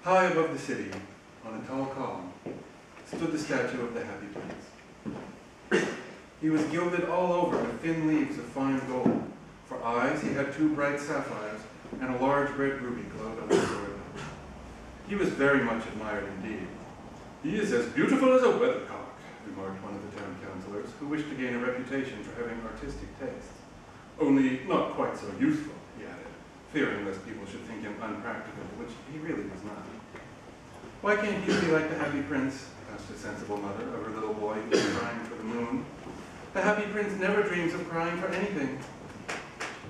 High above the city, on a tall column, stood the statue of the Happy Prince. He was gilded all over with thin leaves of fine gold. For eyes, he had 2 bright sapphires, and a large red ruby glowed on his forehead. He was very much admired indeed. "He is as beautiful as a weathercock," remarked one of the town councillors, who wished to gain a reputation for having artistic tastes. "Only not quite so useful," he added, fearing lest people should think him unpractical, which he really was not. "Why can't you be like the Happy Prince?" asked a sensible mother of her little boy who was crying for the moon. "The Happy Prince never dreams of crying for anything."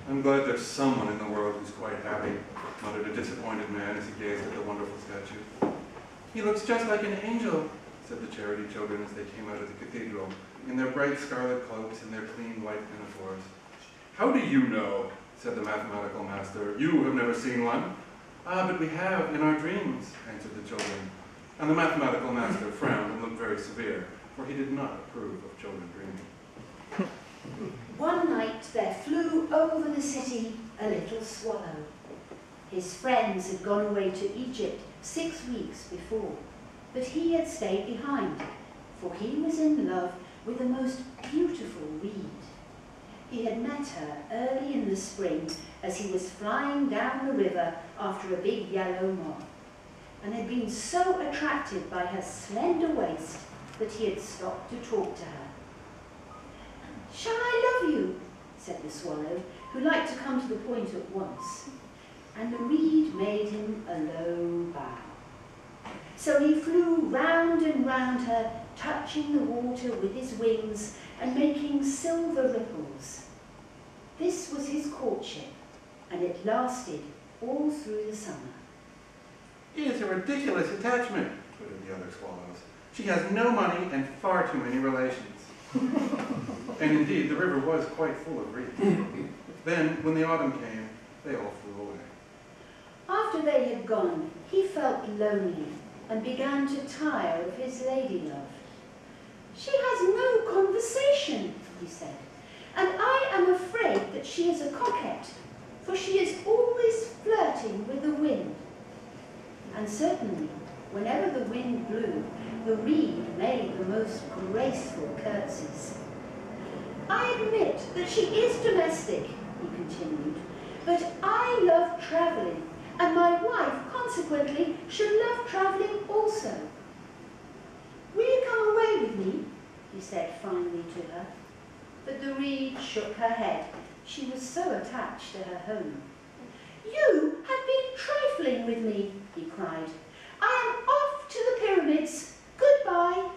"I'm glad there's someone in the world who's quite happy," muttered a disappointed man as he gazed at the wonderful statue. "He looks just like an angel," said the charity children as they came out of the cathedral, in their bright scarlet cloaks and their clean white pinafores. "How do you know?" said the mathematical master. "You have never seen one." "Ah, but we have, in our dreams," answered the children. And the mathematical master frowned and looked very severe, for he did not approve of children dreaming. One night there flew over the city a little swallow. His friends had gone away to Egypt 6 weeks before, but he had stayed behind, for he was in love with the most beautiful reed. He had met her early in the spring as he was flying down the river after a big yellow moth, and had been so attracted by her slender waist that he had stopped to talk to her. "Shall I love you?" said the swallow, who liked to come to the point at once. And the reed made him a low bow. So he flew round and round her, touching the water with his wings and making silver ripples. This was his courtship, and it lasted all through the summer. "It is a ridiculous attachment," twittered the other swallows. "She has no money and far too many relations." And indeed, the river was quite full of reeds. Then, when the autumn came, they all flew away. After they had gone, he felt lonely and began to tire of his lady love. "She has no conversation," he said, "and I am afraid that she is a coquette, for she is always flirting with the wind." And certainly, whenever the wind blew, the reed made the most graceful curtsies. "I admit that she is domestic," he continued, "but I love travelling, and my wife, consequently, should love travelling also. Will you come away with me?" he said finally to her. But the reed shook her head. She was so attached to her home. "You have been trifling with me," he cried. "I am off to the pyramids. Goodbye."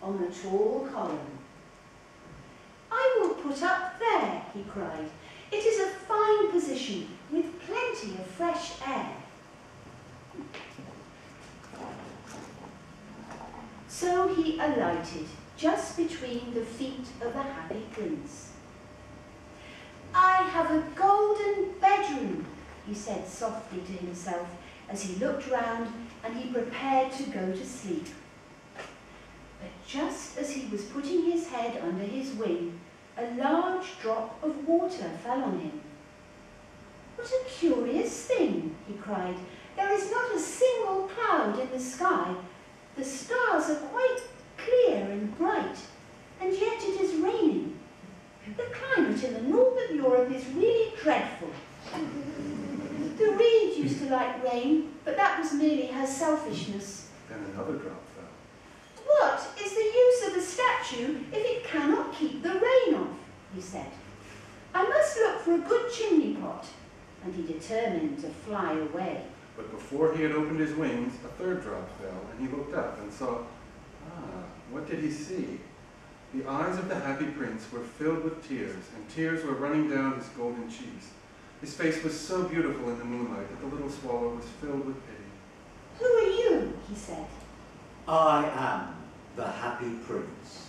On the tall column. "I will put up there," he cried. "It is a fine position with plenty of fresh air." So he alighted just between the feet of the Happy Prince. "I have a golden bedroom," he said softly to himself as he looked round and he prepared to go to sleep. But just as he was putting his head under his wing, a large drop of water fell on him. "What a curious thing," he cried. "There is not a single cloud in the sky. The stars are quite clear and bright, and yet it is raining. The climate in the north of Europe is really dreadful." The reed used to like rain, but that was merely her selfishness. Then another drop fell. "What is the use of a statue if it cannot keep the rain off?" he said. "I must look for a good chimney pot." And he determined to fly away. But before he had opened his wings, a third drop fell, and he looked up and saw, what did he see? The eyes of the happy prince were filled with tears, and tears were running down his golden cheeks. His face was so beautiful in the moonlight that the little swallow was filled with pity. "Who are you?" he said. I am the happy prince.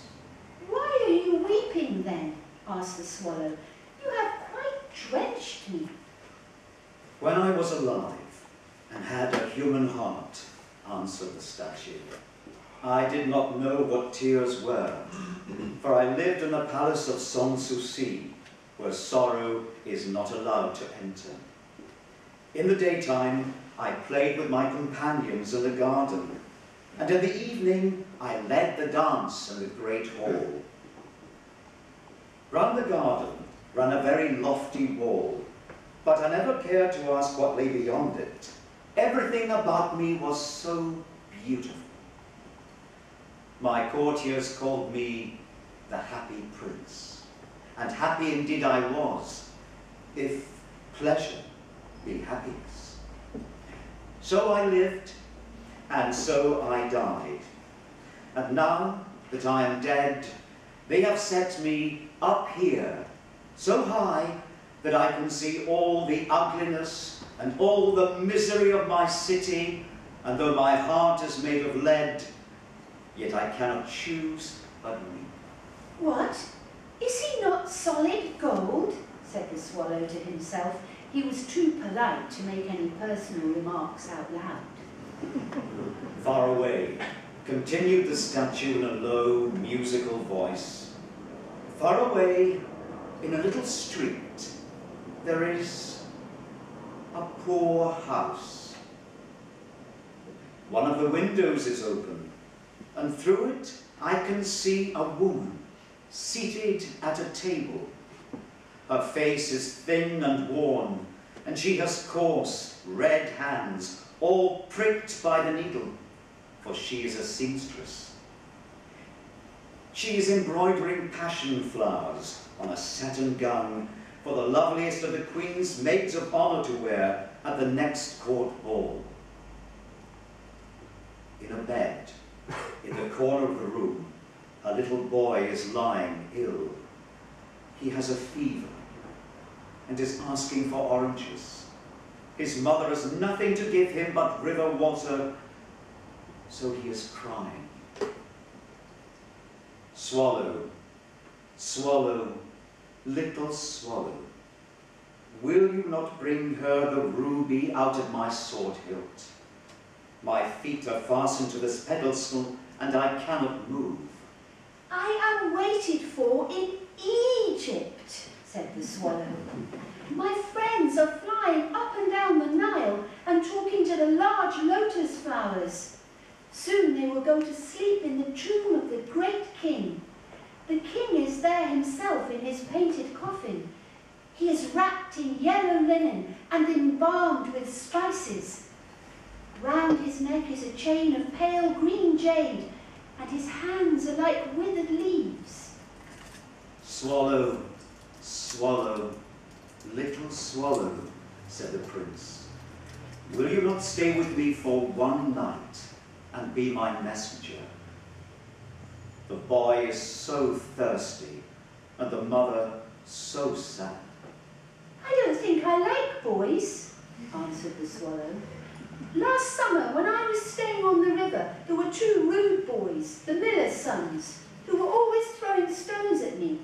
"Why are you weeping then?" asked the swallow. "You have quite drenched me." When I was alive and had a human heart, answered the statue, I did not know what tears were, for I lived in the palace of Sanssouci, where sorrow is not allowed to enter. In the daytime, I played with my companions in the garden, and in the evening, I led the dance in the great hall. Round the garden ran a very lofty wall, but I never cared to ask what lay beyond it. Everything about me was so beautiful. My courtiers called me the happy prince, and happy indeed I was, if pleasure be happiness. So I lived, and so I died. And now that I am dead, they have set me up here, so high that I can see all the ugliness and all the misery of my city, and though my heart is made of lead, yet I cannot choose but weep. "What? Is he not solid gold?" said the swallow to himself. He was too polite to make any personal remarks out loud. Far away, continued the statue in a low, musical voice. Far away, in a little street, there is a poor house. One of the windows is open, and through it I can see a woman seated at a table. Her face is thin and worn, and she has coarse, red hands, all pricked by the needle, for she is a seamstress. She is embroidering passion flowers on a satin gown for the loveliest of the Queen's maids of honor to wear at the next court ball. In a bed, in the corner of the room, a little boy is lying ill. He has a fever and is asking for oranges. His mother has nothing to give him but river water, so he is crying. Swallow, swallow, little swallow, will you not bring her the ruby out of my sword hilt? My feet are fastened to this pedestal, and I cannot move. "I am waited for in Egypt," said the swallow. "My friends are flying up and down the Nile and talking to the large lotus flowers. Soon they will go to sleep in the tomb of the great king. The king is there himself in his painted coffin. He is wrapped in yellow linen and embalmed with spices. Round his neck is a chain of pale green jade, and his hands are like withered leaves." Swallow, swallow, little swallow, said the prince, will you not stay with me for one night and be my messenger? The boy is so thirsty, and the mother so sad. "I don't think I like boys," answered the swallow. "Last summer, when I was staying on the river, there were two rude boys, the miller's sons, who were always throwing stones at me.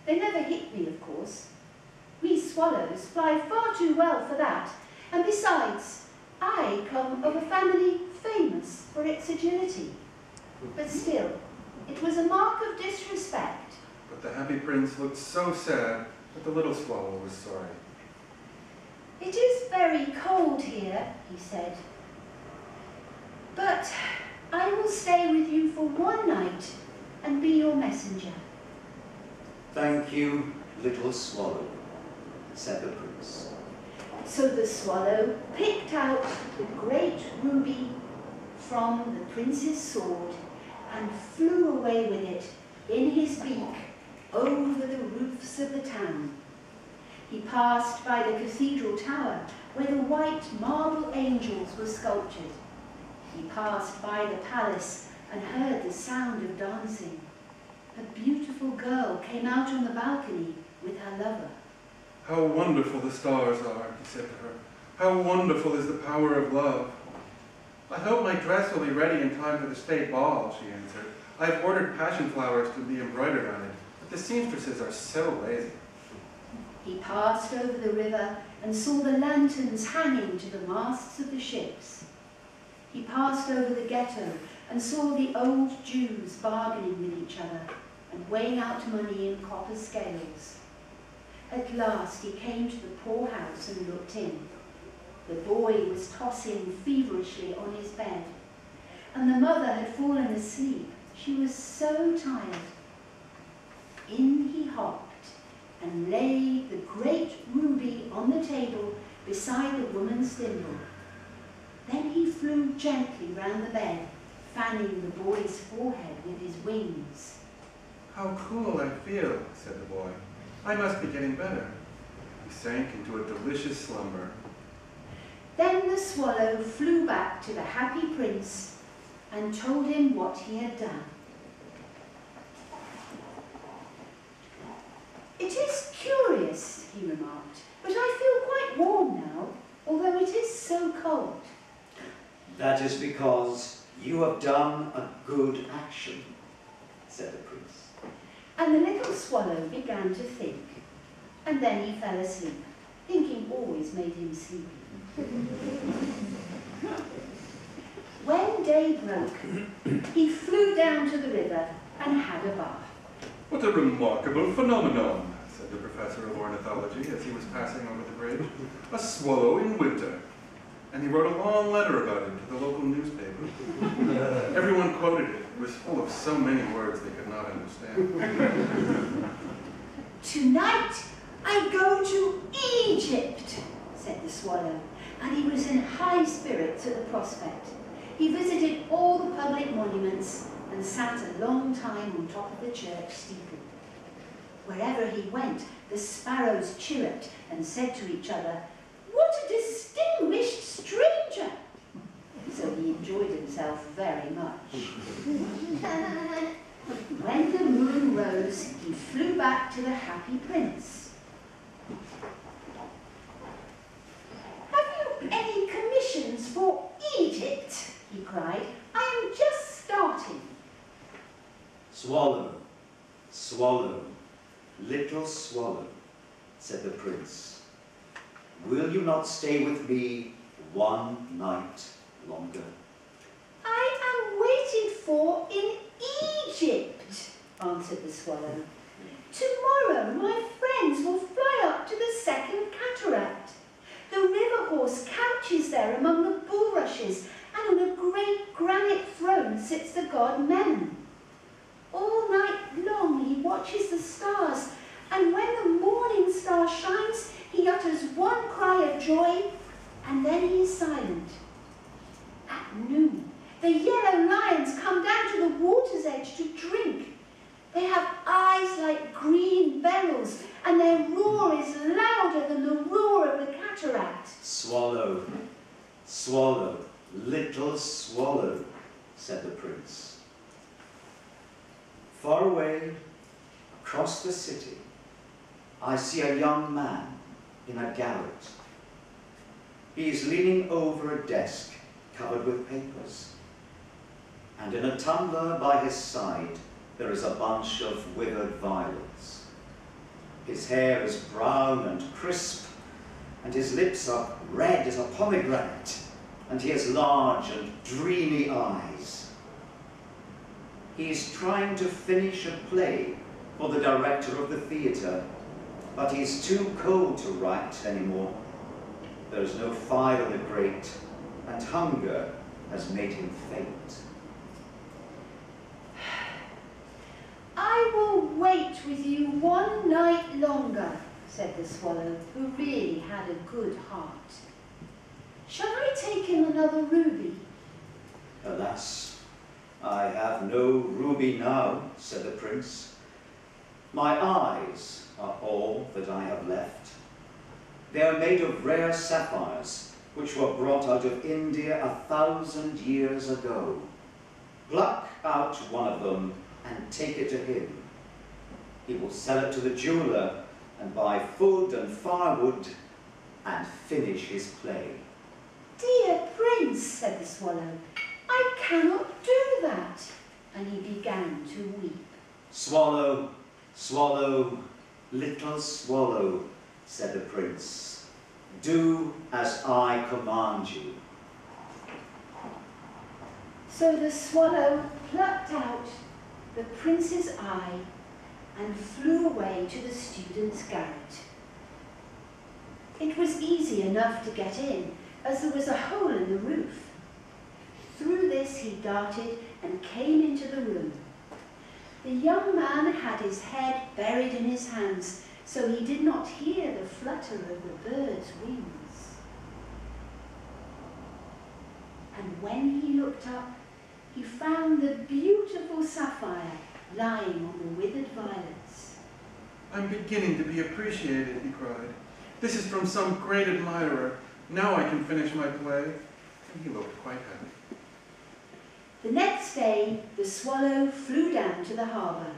They never hit me, of course. We swallows fly far too well for that, and besides, I come of a family famous for its agility. But still, it was a mark of disrespect. But the happy prince looked so sad that the little swallow was sorry. "It is very cold here," he said, "but I will stay with you for one night and be your messenger." "Thank you, little swallow," said the prince. So the swallow picked out the great ruby from the prince's sword and flew away with it in his beak over the roofs of the town. He passed by the cathedral tower where the white marble angels were sculptured. He passed by the palace and heard the sound of dancing. A beautiful girl came out on the balcony with her lover. "How wonderful the stars are," he said to her. "How wonderful is the power of love." "I hope my dress will be ready in time for the state ball," she answered. "I have ordered passion flowers to be embroidered on it, but the seamstresses are so lazy." He passed over the river and saw the lanterns hanging to the masts of the ships. He passed over the ghetto and saw the old Jews bargaining with each other and weighing out money in copper scales. At last he came to the poorhouse and looked in. The boy was tossing feverishly on his bed, and the mother had fallen asleep. She was so tired. In he hopped and laid the great ruby on the table beside the woman's thimble. Then he flew gently round the bed, fanning the boy's forehead with his wings. "How cool I feel," said the boy. "I must be getting better." He sank into a delicious slumber. Then the swallow flew back to the happy prince and told him what he had done. "It is curious," he remarked, "but I feel quite warm now, although it is so cold." "That is because you have done a good action," said the prince. And the little swallow began to think, and then he fell asleep. Thinking always made him sleepy. When day broke, he flew down to the river and had a bath. "What a remarkable phenomenon," said the professor of ornithology as he was passing over the bridge. "A swallow in winter." And he wrote a long letter about it to the local newspaper. Everyone quoted it. It was full of so many words they could not understand. "Tonight I go to Egypt," said the swallow, and he was in high spirits at the prospect. He visited all the public monuments and sat a long time on top of the church steeple. Wherever he went, the sparrows chirruped and said to each other, "What a distinguished stranger!" So he enjoyed himself very much. When the moon rose, he flew back to the happy prince. "Have you any commissions for Egypt?" he cried. "I am just starting." "Swallow, swallow, little swallow," said the prince. "Will you not stay with me one night longer?" "I am waited for in Egypt," answered the swallow. "Tomorrow my friends will fly up to the second cataract. The river horse couches there among the bulrushes, and on a great granite throne sits the god Memnon. All night long he watches the stars, and when the morning star shines, he utters one cry of joy, and then he is silent. At noon, the yellow lions come down to the water's edge to drink. They have eyes like green beryls, and their roar is louder than the roar of the cataract." "Swallow, swallow, little swallow," said the prince. "Far away, across the city, I see a young man in a garret. He is leaning over a desk covered with papers, and in a tumbler by his side there is a bunch of withered violets. His hair is brown and crisp, and his lips are red as a pomegranate. and he has large and dreamy eyes. He is trying to finish a play for the director of the theatre, but he's too cold to write anymore. There's no fire in the grate, and hunger has made him faint. I will wait with you one night longer, said the swallow, who really had a good heart. Shall I take him another ruby? Alas, I have no ruby now, said the prince. My eyes are all that I have left. They are made of rare sapphires, which were brought out of India 1,000 years ago. Pluck out one of them and take it to him. He will sell it to the jeweller and buy food and firewood and finish his play. Dear prince, said the swallow, I cannot do that. And he began to weep. Swallow, swallow, little swallow, said the prince. Do as I command you. So the swallow plucked out the prince's eye and flew away to the student's garret. It was easy enough to get in, as there was a hole in the roof. Through this he darted and came into the room. The young man had his head buried in his hands, so he did not hear the flutter of the bird's wings. And when he looked up, he found the beautiful sapphire lying on the withered violets. I'm beginning to be appreciated, he cried. This is from some great admirer. Now I can finish my play. And he looked quite happy. The next day, the swallow flew down to the harbour.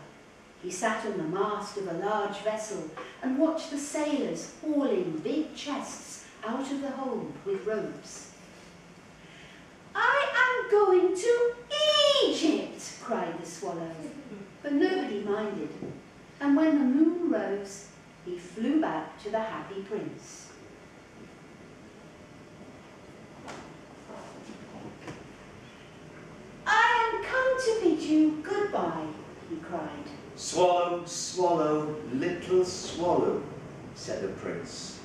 He sat on the mast of a large vessel and watched the sailors hauling big chests out of the hold with ropes. I am going to Egypt, cried the swallow, but nobody minded. And when the moon rose, he flew back to the happy prince. I am come to bid you goodbye, he cried. Swallow, swallow, little swallow, said the prince.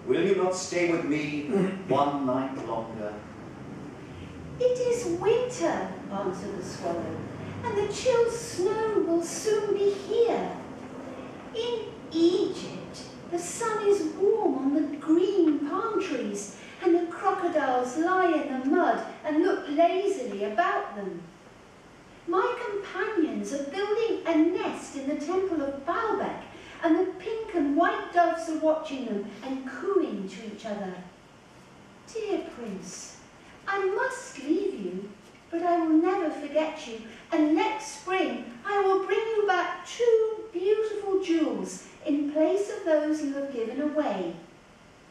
Will you not stay with me one night longer? It is winter, answered the swallow, and the chill snow will soon be here. In Egypt, the sun is warm on the green palm trees, and the crocodiles lie in the mud and look lazily about them. My companions are building a nest in the temple of Baalbec, and the pink and white doves are watching them and cooing to each other. Dear prince, I must leave you, but I will never forget you, and next spring I will bring you back 2 beautiful jewels in place of those you have given away.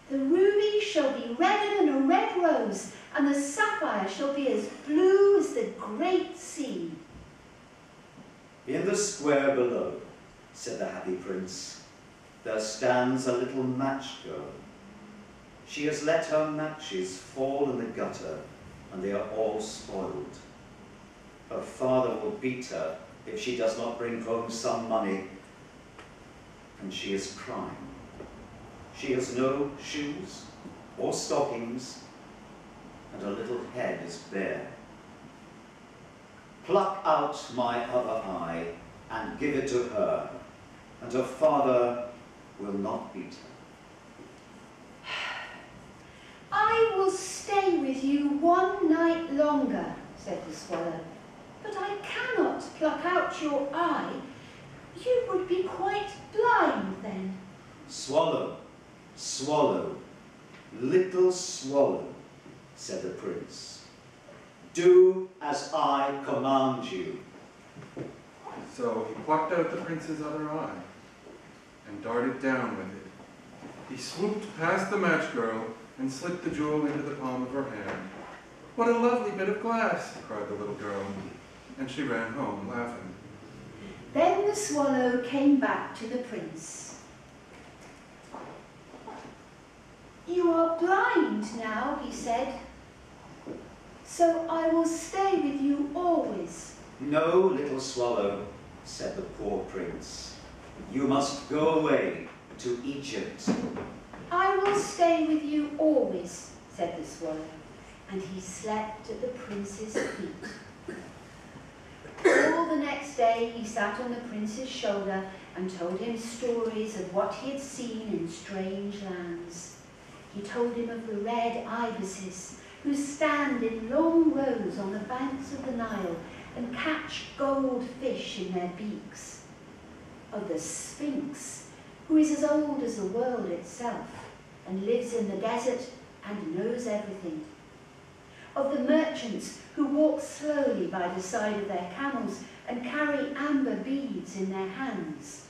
The ruby shall be redder than a red rose, and the sapphire shall be as blue as the great sea. In the square below, said the happy prince, there stands a little match girl. She has let her matches fall in the gutter, and they are all spoiled. Her father will beat her if she does not bring home some money, and she is crying. She has no shoes or stockings, and her little head is bare. Pluck out my other eye and give it to her, and her father will not beat her. I will stay with you one night longer, said the swallow, but I cannot pluck out your eye. You would be quite blind then. Swallow, swallow, little swallow, said the prince. Do as I command you. So he plucked out the prince's other eye and darted down with it. He swooped past the match girl and slipped the jewel into the palm of her hand. What a lovely bit of glass, cried the little girl, and she ran home laughing. Then the swallow came back to the prince. You are blind now, he said. So I will stay with you always. No, little swallow, said the poor prince. You must go away to Egypt. I will stay with you always, said the swallow, and he slept at the prince's feet. All the next day he sat on the prince's shoulder and told him stories of what he had seen in strange lands. He told him of the red ibises who stand in long rows on the banks of the Nile and catch gold fish in their beaks. Of the Sphinx, who is as old as the world itself and lives in the desert and knows everything. Of the merchants who walk slowly by the side of their camels and carry amber beads in their hands.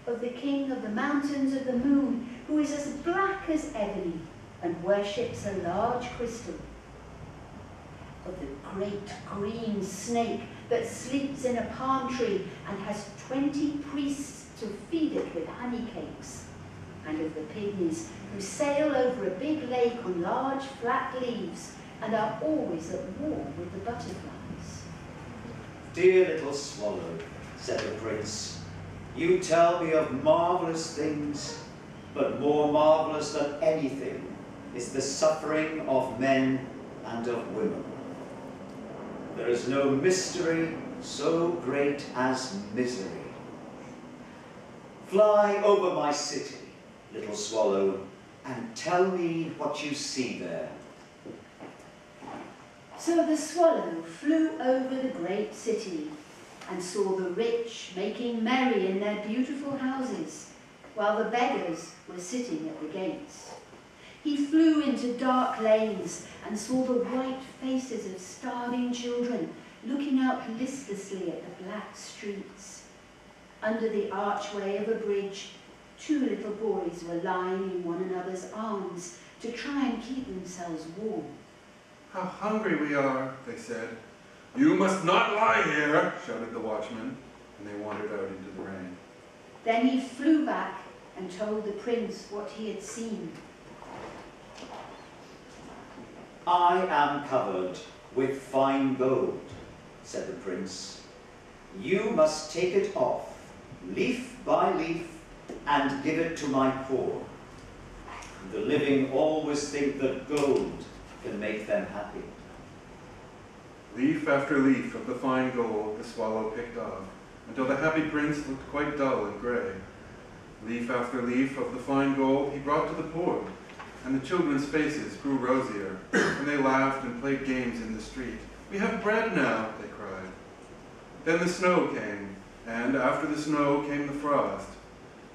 Of the king of the mountains of the moon, who is as black as ebony and worships a large crystal. Of the great green snake that sleeps in a palm tree and has 20 priests to feed it with honey cakes. And of the pygmies who sail over a big lake on large flat leaves and are always at war with the butterflies. Dear little swallow, said the prince, you tell me of marvellous things, but more marvellous than anything is the suffering of men and of women. There is no mystery so great as misery. Fly over my city, little swallow, and tell me what you see there. So the swallow flew over the great city and saw the rich making merry in their beautiful houses, while the beggars were sitting at the gates. He flew into dark lanes and saw the white faces of starving children looking out listlessly at the black streets. Under the archway of a bridge, 2 little boys were lying in one another's arms to try and keep themselves warm. How hungry we are, they said. You must not lie here, shouted the watchman, and they wandered out into the rain. Then he flew back and told the prince what he had seen. I am covered with fine gold, said the prince. You must take it off, leaf by leaf, and give it to my poor. The living always think that gold can make them happy. Leaf after leaf of the fine gold the swallow picked off, until the happy prince looked quite dull and grey. Leaf after leaf of the fine gold he brought to the poor, and the children's faces grew rosier, and they laughed and played games in the street. We have bread now, they cried. Then the snow came, and after the snow came the frost.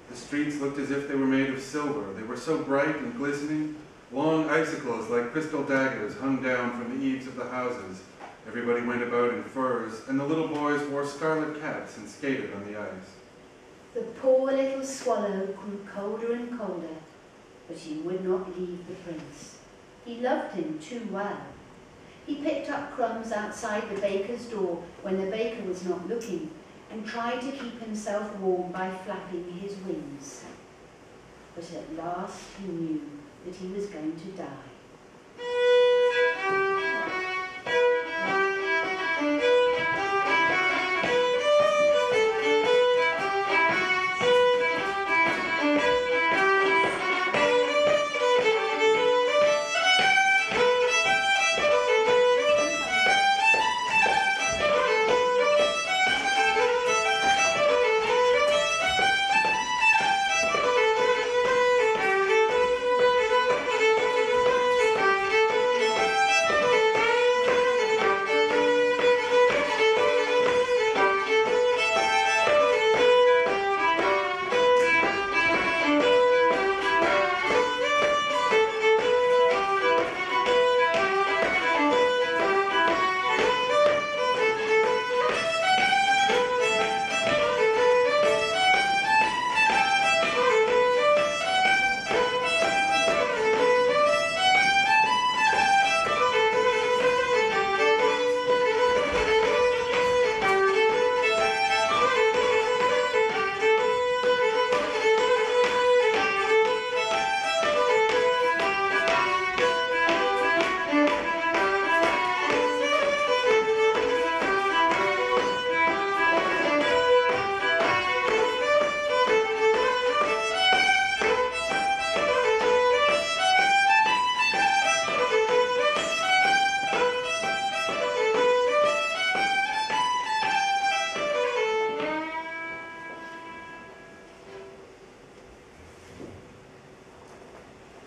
The streets looked as if they were made of silver. They were so bright and glistening. Long icicles like crystal daggers hung down from the eaves of the houses. Everybody went about in furs, and the little boys wore scarlet caps and skated on the ice. The poor little swallow grew colder and colder, but he would not leave the prince. He loved him too well. He picked up crumbs outside the baker's door when the baker was not looking, and tried to keep himself warm by flapping his wings. But at last he knew that he was going to die.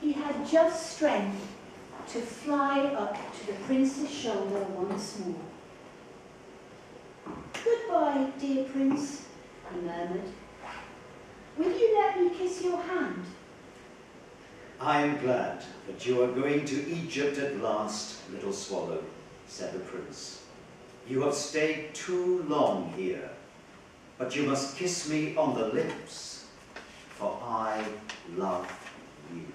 he had just strength to fly up to the prince's shoulder once more. "Goodbye, dear prince," he murmured. "Will you let me kiss your hand?" "I am glad that you are going to Egypt at last, little swallow," said the prince. "You have stayed too long here, but you must kiss me on the lips, for I love you."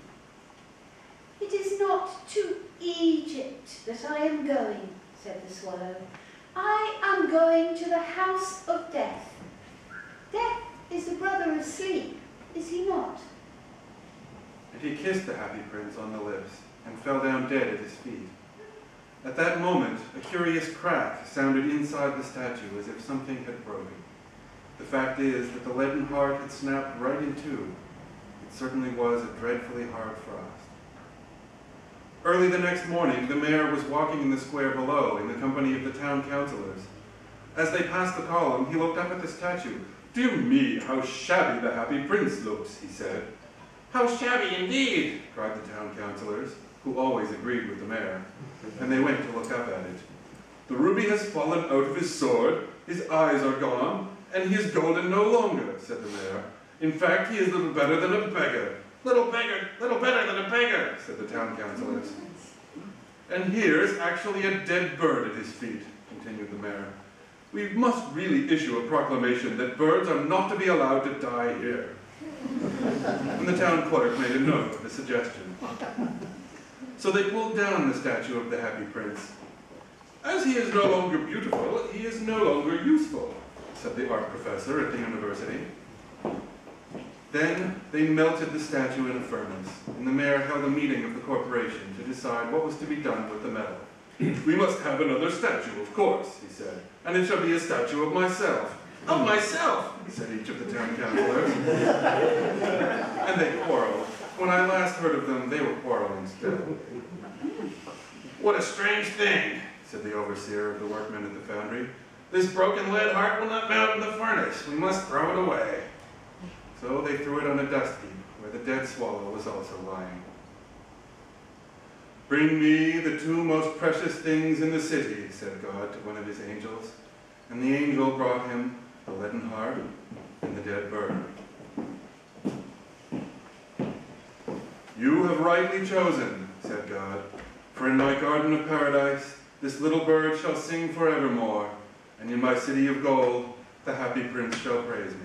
"It is not to Egypt that I am going," said the swallow. "I am going to the house of death. Death is the brother of sleep, is he not?" And he kissed the happy prince on the lips and fell down dead at his feet. At that moment, a curious crack sounded inside the statue as if something had broken. The fact is that the leaden heart had snapped right in two. It certainly was a dreadfully hard frost. Early the next morning, the mayor was walking in the square below in the company of the town councillors. As they passed the column, he looked up at the statue. "Dear me, how shabby the happy prince looks," he said. "How shabby indeed," cried the town councillors, who always agreed with the mayor, and they went to look up at it. "The ruby has fallen out of his sword, his eyes are gone, and he is golden no longer," said the mayor. "In fact, he is little better than a beggar." Little better than a beggar," said the town councillors. "And here is actually a dead bird at his feet," continued the mayor. "We must really issue a proclamation that birds are not to be allowed to die here." And the town clerk made a note of the suggestion. So they pulled down the statue of the happy prince. "As he is no longer beautiful, he is no longer useful," said the art professor at the university. Then they melted the statue in a furnace, and the mayor held a meeting of the corporation to decide what was to be done with the metal. "We must have another statue, of course," he said, "and it shall be a statue of myself." "Of myself," said each of the town councillors. And they quarreled. When I last heard of them, they were quarreling still. "What a strange thing," said the overseer of the workmen at the foundry. "This broken lead heart will not melt in the furnace. We must throw it away." So they threw it on a dust heap, where the dead swallow was also lying. "Bring me the two most precious things in the city," said God to one of his angels. And the angel brought him the leaden heart and the dead bird. "You have rightly chosen," said God, "for in my garden of paradise this little bird shall sing forevermore, and in my city of gold the happy prince shall praise me."